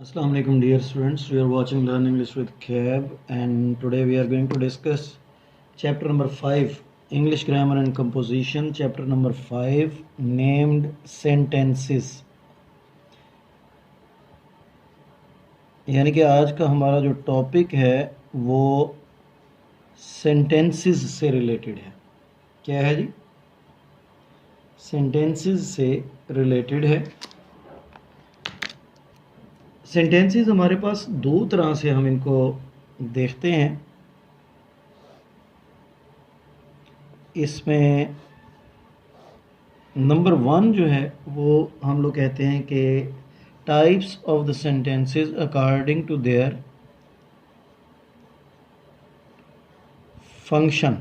Assalamu alaikum dear students, we are watching Learn English with Cab and today we are going to discuss chapter number 5 English Grammar and Composition, chapter number 5 Named Sentences। यानी कि आज का हमारा जो topic है वो sentences से related है। क्या है जी? सेंटेंसेस से रिलेटेड है। सेंटेंसेस हमारे पास दो तरह से हम इनको देखते हैं। इसमें नंबर 1 जो है वो हम लोग कहते हैं कि types of the sentences according to their function,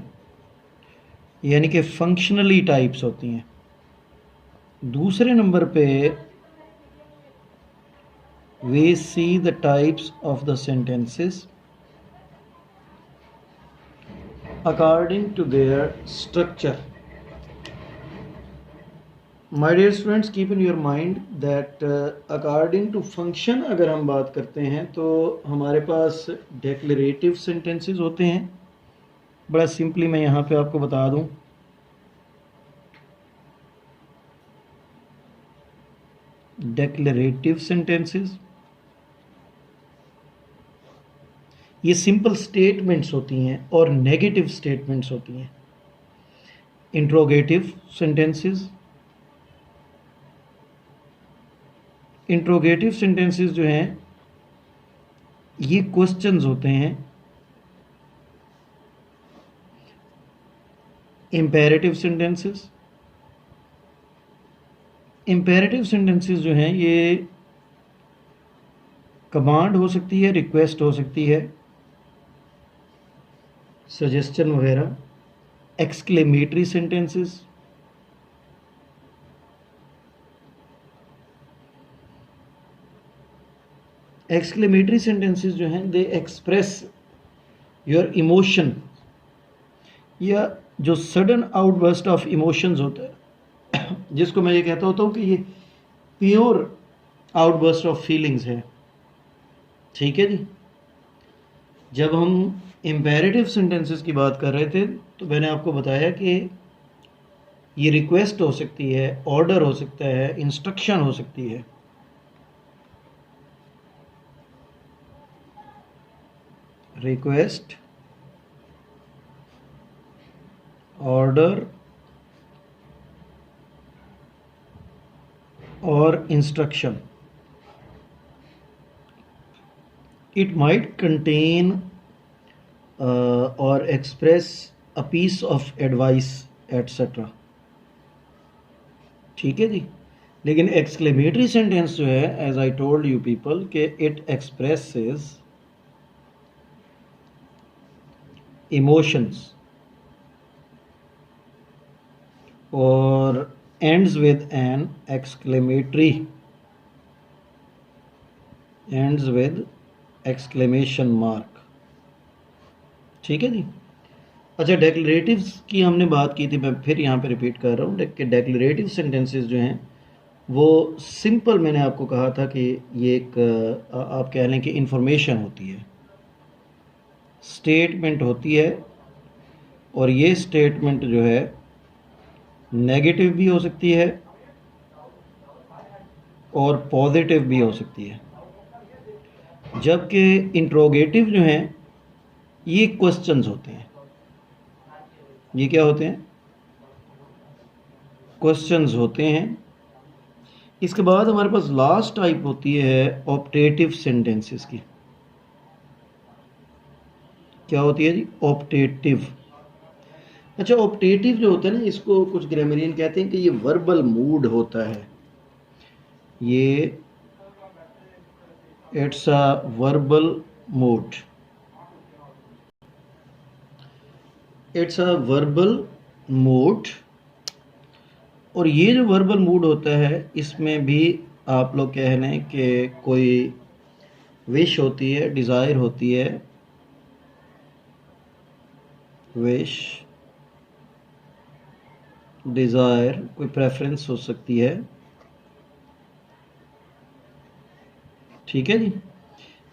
यानी कि फंक्शनली टाइप्स होती हैं। दूसरे नंबर पे we see the types of the sentences according to their structure. My dear students, keep in your mind that according to function अगर हम बात करते हैं तो हमारे पास डेक्लरेटिव सेंटेंसेस होते हैं। बड़ा सिंपली मैं यहाँ पे आपको बता दूँ, डेक्लरेटिव सेंटेंसेस ये सिंपल स्टेटमेंट्स होती हैं और नेगेटिव स्टेटमेंट्स होती हैं। इंट्रोगेटिव सेंटेंसेस, इंट्रोगेटिव सेंटेंसेस जो हैं ये क्वेश्चंस होते हैं। इम्पेरेटिव सेंटेंसेस, इम्पेरेटिव सेंटेंसेस जो हैं ये कमांड हो सकती है, रिक्वेस्ट हो सकती है, सजेशन वगैरह। एक्सक्लेमेटरी सेंटेंसेस, एक्सक्लेमेटरी सेंटेंसेस जो हैं दे एक्सप्रेस योर इमोशन, या जो सडन आउटबर्स्ट ऑफ इमोशंस होता है जिसको मैं ये कहता होता हूँ कि ये प्योर आउटबर्स्ट ऑफ फीलिंग्स है। ठीक है जी। जब हम इम्पेरेटिव सेंटेंसेस की बात कर रहे थे तो मैंने आपको बताया कि ये रिक्वेस्ट हो सकती है, ऑर्डर हो सकता है, इंस्ट्रक्शन हो सकती है। रिक्वेस्ट, ऑर्डर और instruction. It might contain or express a piece of advice etc. ठीक है जी। लेकिन एक्सक्लेमेटरी सेंटेंस जो है, as I told you people, के इट एक्सप्रेसेस इमोशंस और ends with an exclamatory, ends with exclamation mark. ठीक है जी। अच्छा, डेक्लरेटिव्स की हमने बात की थी, मैं फिर यहाँ पे रिपीट कर रहा हूँ कि डेक्लरेटिव सेंटेंसेस जो हैं वो सिंपल, मैंने आपको कहा था कि ये एक आप कह लें कि इंफॉर्मेशन होती है, स्टेटमेंट होती है, और ये स्टेटमेंट जो है नेगेटिव भी हो सकती है और पॉजिटिव भी हो सकती है। जबकि इंट्रोगेटिव जो हैं ये क्वेश्चंस होते हैं। ये क्या होते हैं? क्वेश्चंस होते हैं। इसके बाद हमारे पास लास्ट टाइप होती है ऑप्टेटिव सेंटेंसेस की। क्या होती है जी? ऑप्टेटिव। अच्छा, ऑप्टेटिव जो होता है ना, इसको कुछ ग्रामरियन कहते हैं कि ये वर्बल मूड होता है। ये it's a verbal mood, it's a verbal mood। और ये जो वर्बल मूड होता है इसमें भी आप लोग कह लें कि कोई विश होती है, डिज़ायर होती है, विश, डिज़ायर, कोई प्रेफरेंस हो सकती है, ठीक है जी।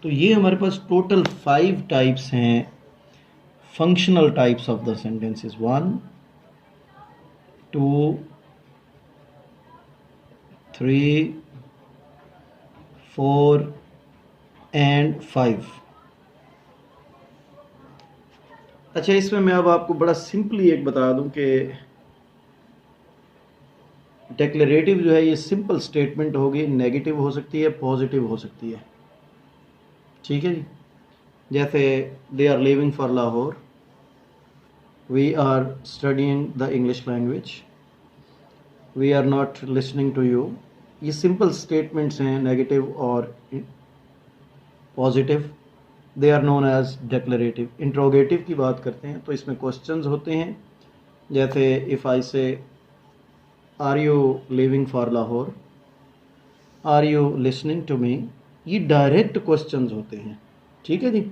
तो ये हमारे पास टोटल 5 टाइप्स हैं, functional types of the sentences. 1 2 3 4 and 5। अच्छा, इसमें मैं अब आपको बड़ा सिंपली एक बता दूं कि डिक्लेरेटिव जो है ये सिंपल स्टेटमेंट होगी, नेगेटिव हो सकती है, पॉजिटिव हो सकती है। ठीक है जी। जैसे they are living for Lahore, we are studying the English language, we are not listening to you. ये सिंपल स्टेटमेंट्स हैं, नेगेटिव और positive. They are known as declarative. Interrogative की बात करते हैं तो इसमें क्वेश्चंस होते हैं, जैसे if I say are you living for Lahore, are you listening to me, ये डायरेक्ट क्वेश्चंस होते हैं। ठीक है जी।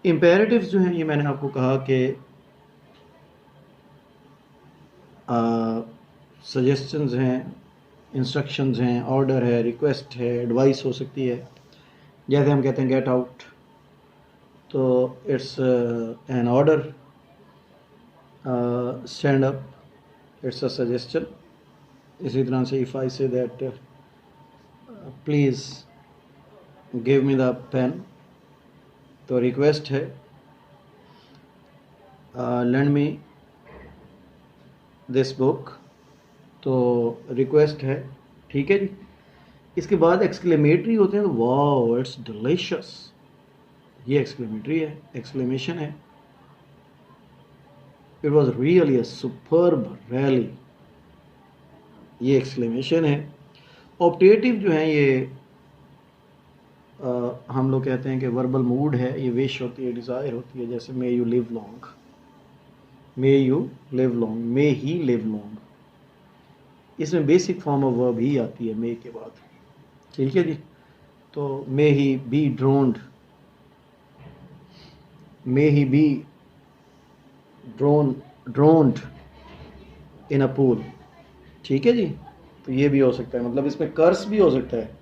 इम्पेरेटिव्स जो हैं ये मैंने आपको कहा कि सजेशंस हैं, इंस्ट्रक्शंस हैं, ऑर्डर है, रिक्वेस्ट है, एडवाइस हो सकती है। जैसे हम कहते हैं गेट आउट, तो it's an order. Stand up, it's a suggestion. इसी तरह से if I say that please give me the pen, तो रिक्वेस्ट है। लेंड मी दिस बुक, तो रिक्वेस्ट है। ठीक है जी। इसके बाद एक्सक्लेमेटरी होते हैं, तो वाओ इट्स डिलीशियस, ये एक्सक्लेमेटरी है, एक्सक्लेमेशन है। It was really a superb rally, ये एक्सक्लेमेशन है। ऑप्टेटिव जो है ये हम लोग कहते हैं कि वर्बल मूड है, ये विश होती है, डिज़ायर होती है। जैसे may you live long, may you live long, may he live long. इसमें बेसिक फॉर्म ऑफ वर्ब ही आती है मे के बाद। ठीक है जी। तो may he be drowned, may he be drowned in a pool. ठीक है जी। तो ये भी हो सकता है, मतलब इसमें कर्स भी हो सकता है,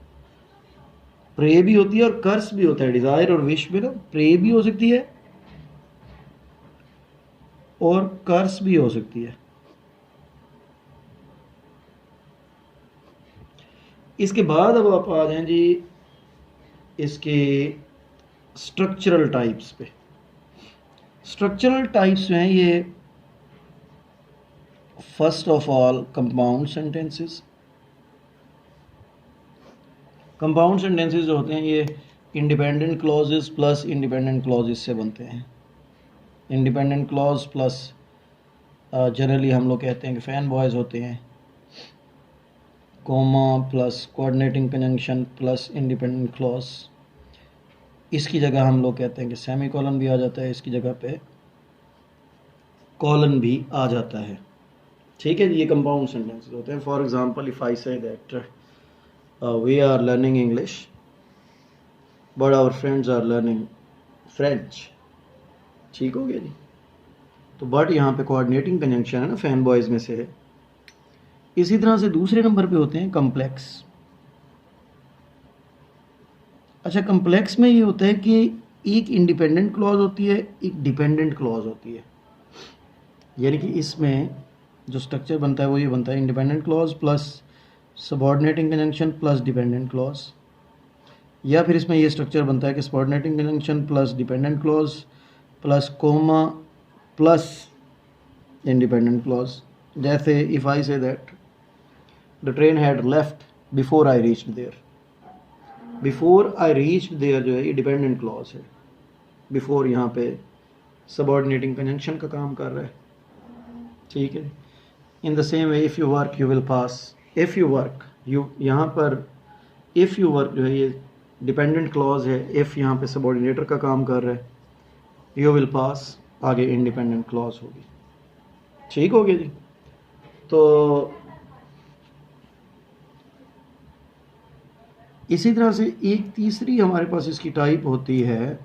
प्रे भी होती है और कर्स भी होता है। डिजायर और विश में ना प्रे भी हो सकती है और कर्स भी हो सकती है। इसके बाद अब आप आ जाएं जी इसके स्ट्रक्चरल टाइप्स पे। स्ट्रक्चरल टाइप्स जो हैं ये first of all compound sentences. Compound sentences जो होते हैं ये independent clauses plus independent clauses से बनते हैं। इंडिपेंडेंट क्लॉज प्लस जनरली हम लोग कहते हैं कि फैन बॉयज़ होते हैं, coma plus coordinating conjunction plus independent clause. इसकी जगह हम लोग कहते हैं कि सेमी कॉलन भी आ जाता है, इसकी जगह पे कॉलन भी आ जाता है। ठीक है जी। ये कंपाउंड सेंटेंसेस होते हैं। For example if I say that we are learning English but our friends are learning French. ठीक हो गया जी। तो बट यहाँ पे कोऑर्डिनेटिंग कंजंक्शन है ना, फैन बॉयज़ में से है। इसी तरह से दूसरे नंबर पे होते हैं कम्प्लेक्स। अच्छा, कम्प्लेक्स में ये होता है कि एक इंडिपेंडेंट क्लॉज होती है, एक डिपेंडेंट क्लॉज होती है। यानी कि इसमें जो स्ट्रक्चर बनता है वो ये बनता है, independent clause plus subordinating conjunction plus dependent clause. या फिर इसमें ये स्ट्रक्चर बनता है कि subordinating conjunction plus dependent clause plus comma plus independent clause. जैसे if I say that the train had left before I reached there. Before I reached there जो है ये डिपेंडेंट क्लॉज है। बिफोर यहाँ पे सबऑर्डिनेटिंग कंजंक्शन का काम कर रहा है। ठीक है। In the same way if you work you will pass. If you work, you यहाँ पर इफ़ यू वर्क जो है ये डिपेंडेंट क्लॉज है। इफ़ यहाँ पे सबऑर्डिनेटर का काम कर रहा है, यू विल पास आगे इंडिपेंडेंट क्लॉज होगी। ठीक हो गया जी। तो इसी तरह से एक तीसरी हमारे पास इसकी टाइप होती है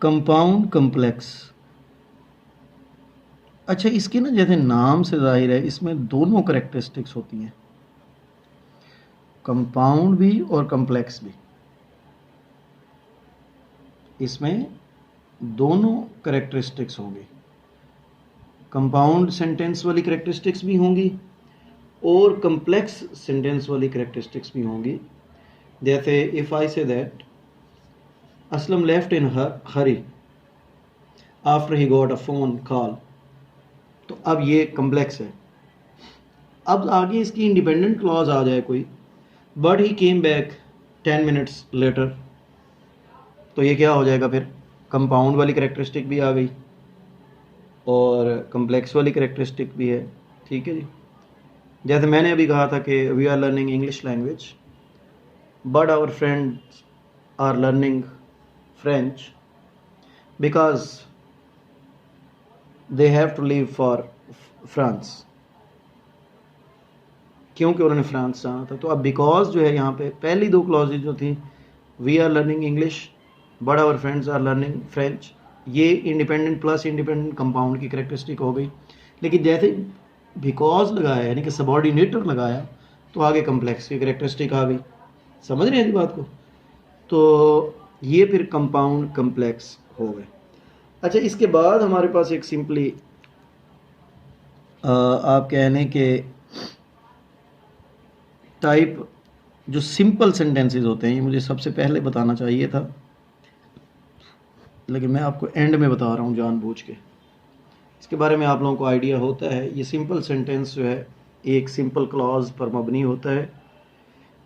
कंपाउंड कम्प्लेक्स। अच्छा, इसके ना जैसे नाम से जाहिर है इसमें दोनों करेक्टरिस्टिक्स होती हैं। कंपाउंड भी और कम्प्लेक्स भी, इसमें दोनों करेक्टरिस्टिक्स होंगी। कंपाउंड सेंटेंस वाली करेक्टरिस्टिक्स भी होंगी और कम्प्लेक्स सेंटेंस वाली करेक्टरिस्टिक्स भी होंगी। जैसे if I say that Aslam left in Hari after he got a phone call, तो अब ये कम्प्लेक्स है। अब आगे इसकी इंडिपेंडेंट क्लॉज आ जाए कोई, but he came back 10 minutes later, तो ये क्या हो जाएगा फिर, कंपाउंड वाली करेक्टरिस्टिक भी आ गई और कम्प्लेक्स वाली करेक्टरिस्टिक भी है। ठीक है जी। जैसे मैंने अभी कहा था कि we are learning English language but our friends are learning French because they have to leave for France, क्योंकि उन्होंने फ्रांस जाना था। तो अब बिकॉज जो है यहाँ पे पहली दो क्लॉजेज जो थी, we are learning English but our friends are learning French, ये इंडिपेंडेंट प्लस इंडिपेंडेंट कंपाउंड की करेक्टरिस्टिक हो गई। लेकिन जैसे बिकॉज लगाया यानी कि सबऑर्डिनेटर लगाया तो आगे कम्प्लेक्स की करेक्टरिस्टिक आ गई। समझ रहे हैं इस बात को? तो ये फिर कंपाउंड कम्प्लेक्स हो गए। अच्छा, इसके बाद हमारे पास एक सिंपली आप कह लें कि टाइप जो सिंपल सेंटेंसेस होते हैं, ये मुझे सबसे पहले बताना चाहिए था लेकिन मैं आपको एंड में बता रहा हूँ जानबूझ के। इसके बारे में आप लोगों को आइडिया होता है। ये सिंपल सेंटेंस जो है एक सिंपल क्लॉज पर मबनी होता है।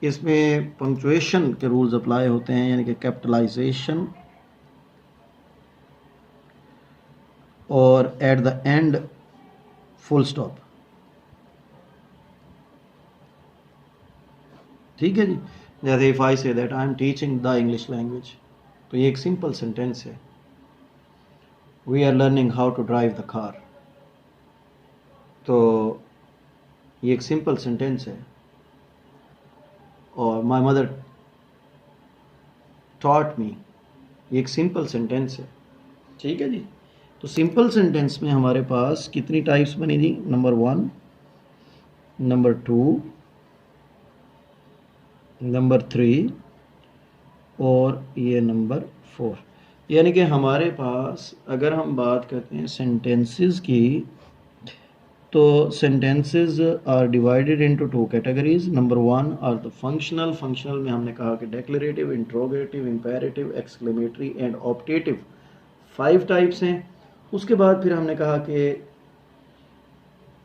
इसमें पंक्चुएशन के रूल्स अप्लाई होते हैं, यानी कि कैपिटलाइजेशन और at the end full stop. ठीक है जी। जैसे if I say that I am teaching the English language, तो ये एक सिंपल सेंटेंस है। We are learning how to drive the car, तो ये एक सिंपल सेंटेंस है। और माई मदर टॉट मी, ये एक सिंपल सेंटेंस है। ठीक है जी। तो सिंपल सेंटेंस में हमारे पास कितनी टाइप्स बनी थी? नंबर 1, नंबर 2, नंबर 3 और ये नंबर 4। यानी कि हमारे पास अगर हम बात करते हैं सेंटेंसेस की, तो sentences are divided into 2 categories. Number 1 are the functional. Functional में हमने कहा कि declarative, interrogative, imperative, exclamatory and optative 5 types हैं। उसके बाद फिर हमने कहा कि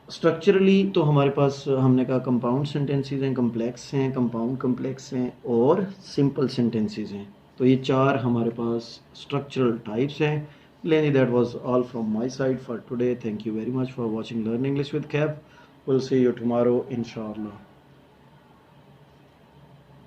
स्ट्रक्चरली तो हमारे पास हमने कहा कंपाउंड सेंटेंसेस हैं, कम्प्लेक्स हैं, कंपाउंड कम्प्लेक्स हैं और सिंपल सेंटेंसेस हैं। तो ये 4 हमारे पास स्ट्रक्चरल टाइप्स हैं। Lenny, that was all from my side for today. Thank you very much for watching Learn English with Kev. We'll see you tomorrow, inshallah.